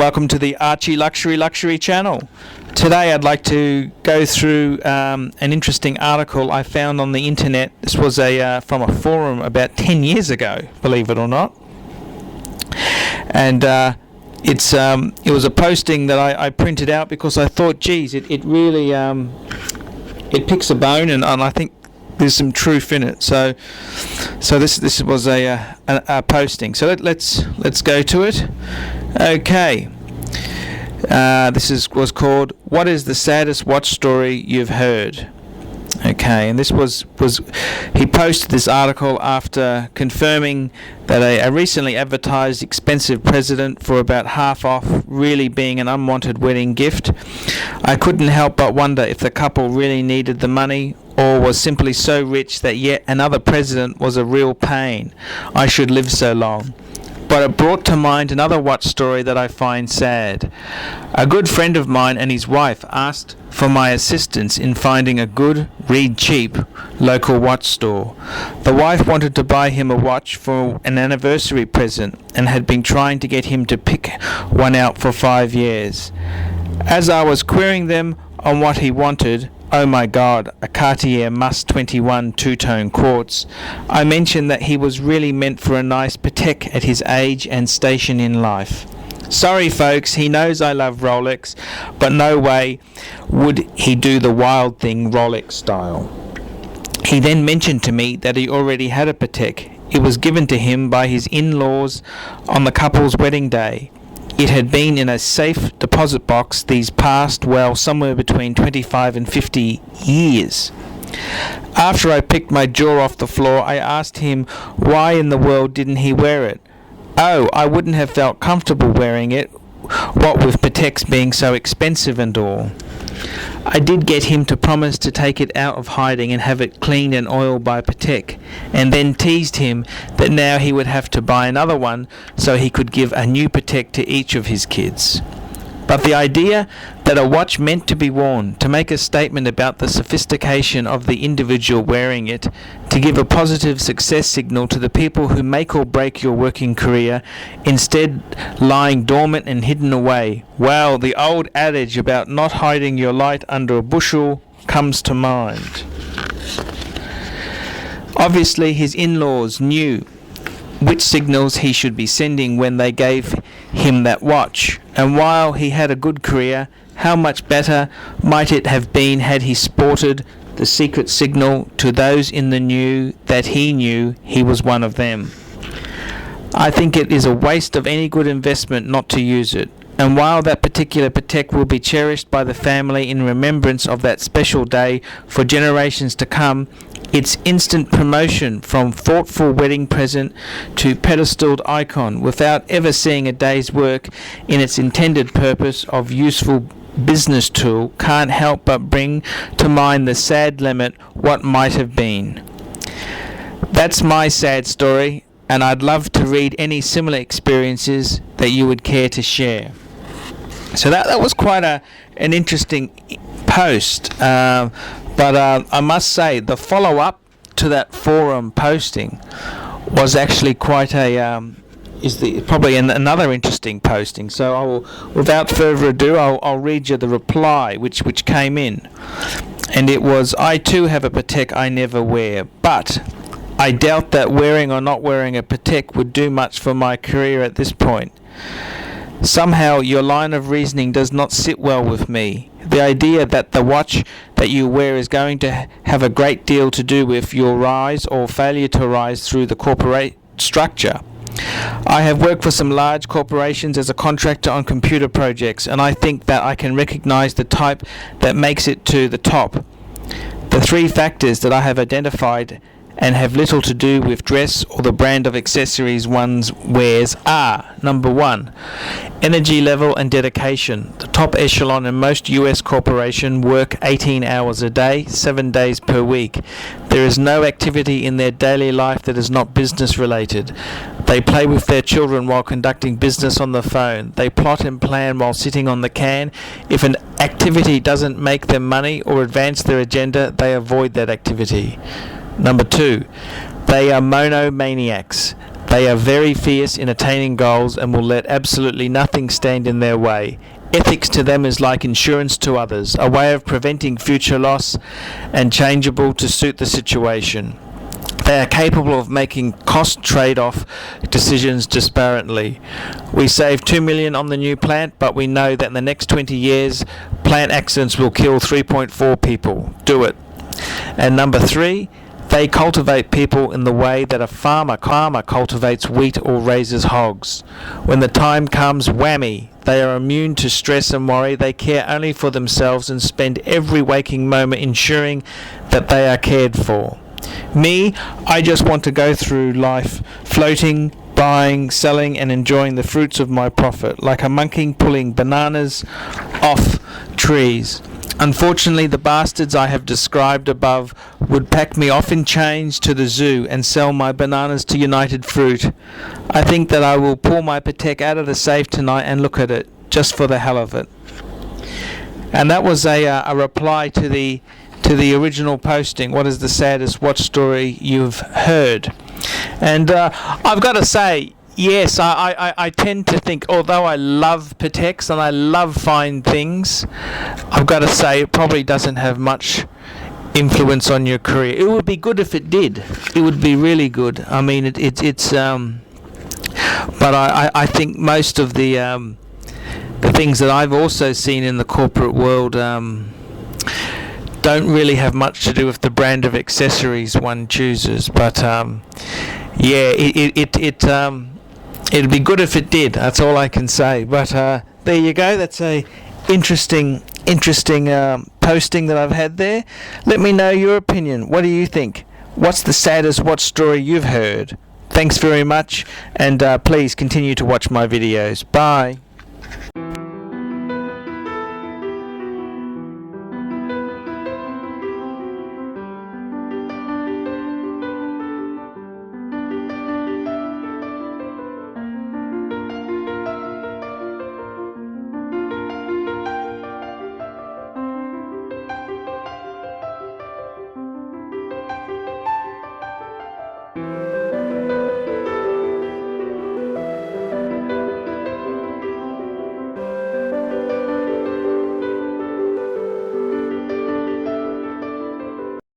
welcome to the Archie Luxury channel. Today I'd like to go through an interesting article I found on the internet. This was from a forum about 10 years ago, believe it or not. And it was a posting that I printed out because I thought, geez, it really it picks a bone, and I think there's some truth in it. So this was a posting. So let's go to it. Okay. This was called "What is the saddest watch story you've heard?" Okay, and this was he posted this article after confirming that a recently advertised expensive present for about half off really being an unwanted wedding gift. I couldn't help but wonder if the couple really needed the money or was simply so rich that yet another present was a real pain. I should live so long. But it brought to mind another watch story that I find sad. A good friend of mine and his wife asked for my assistance in finding a good, read cheap, local watch store. The wife wanted to buy him a watch for an anniversary present and had been trying to get him to pick one out for 5 years. As I was querying them on what he wanted, oh my God, a Cartier Must 21 two-tone quartz, I mentioned that he was really meant for a nice Patek at his age and station in life. Sorry folks, he knows I love Rolex, but no way would he do the wild thing Rolex style. He then mentioned to me that he already had a Patek. It was given to him by his in-laws on the couple's wedding day. It had been in a safe deposit box these past, somewhere between 25 and 50 years. After I picked my jaw off the floor, I asked him why in the world didn't he wear it. Oh, I wouldn't have felt comfortable wearing it, what with Pateks being so expensive and all. I did get him to promise to take it out of hiding and have it cleaned and oiled by Patek, and then teased him that now he would have to buy another one so he could give a new Patek to each of his kids. But the idea that a watch meant to be worn, to make a statement about the sophistication of the individual wearing it, to give a positive success signal to the people who make or break your working career, instead lying dormant and hidden away. Well, the old adage about not hiding your light under a bushel comes to mind. Obviously, his in-laws knew which signals he should be sending when they gave him that watch, and while he had a good career, how much better might it have been had he sported the secret signal to those in the know that he knew he was one of them. I think it is a waste of any good investment not to use it, and while that particular Patek will be cherished by the family in remembrance of that special day for generations to come, its instant promotion from thoughtful wedding present to pedestaled icon without ever seeing a day's work in its intended purpose of useful business tool can't help but bring to mind the sad limit what might have been. That's my sad story, and I'd love to read any similar experiences that you would care to share. So that was quite an interesting post. But I must say, the follow-up to that forum posting was actually quite probably another interesting posting. So without further ado, I'll read you the reply which came in, and it was, I too have a Patek I never wear, but I doubt that wearing or not wearing a Patek would do much for my career at this point. Somehow your line of reasoning does not sit well with me. The idea that the watch that you wear is going to have a great deal to do with your rise or failure to rise through the corporate structure. I have worked for some large corporations as a contractor on computer projects, and I think that I can recognize the type that makes it to the top. The three factors that I have identified and have little to do with dress or the brand of accessories one wears are: number 1, energy level and dedication. The top echelon in most US corporations work 18 hours a day, 7 days per week. There is no activity in their daily life that is not business related. They play with their children while conducting business on the phone. They plot and plan while sitting on the can. If an activity doesn't make them money or advance their agenda, they avoid that activity. Number 2, they are monomaniacs. They are very fierce in attaining goals and will let absolutely nothing stand in their way. Ethics to them is like insurance to others, a way of preventing future loss and changeable to suit the situation. They are capable of making cost trade-off decisions disparately. We save $2 million on the new plant, but we know that in the next 20 years, plant accidents will kill 3.4 people. Do it. And number 3, they cultivate people in the way that a farmer cultivates wheat or raises hogs. When the time comes, whammy, they are immune to stress and worry. They care only for themselves and spend every waking moment ensuring that they are cared for. Me, I just want to go through life floating, buying, selling and enjoying the fruits of my profit, like a monkey pulling bananas off trees. Unfortunately, the bastards I have described above would pack me off in chains to the zoo and sell my bananas to United Fruit. I think that I will pull my Patek out of the safe tonight and look at it, just for the hell of it. And that was a reply to the original posting. What is the saddest watch story you've heard? And I've got to say, yes, I tend to think, although I love Pateks and I love fine things, I've got to say it probably doesn't have much influence on your career. It would be good if it did. It would be really good. I mean, it's but I think most of the things that I've also seen in the corporate world don't really have much to do with the brand of accessories one chooses. But yeah, it'd be good if it did. That's all I can say. But there you go. That's a interesting posting that I've had there. Let me know your opinion. What do you think? What's the saddest watch story you've heard? Thanks very much, and please continue to watch my videos. Bye.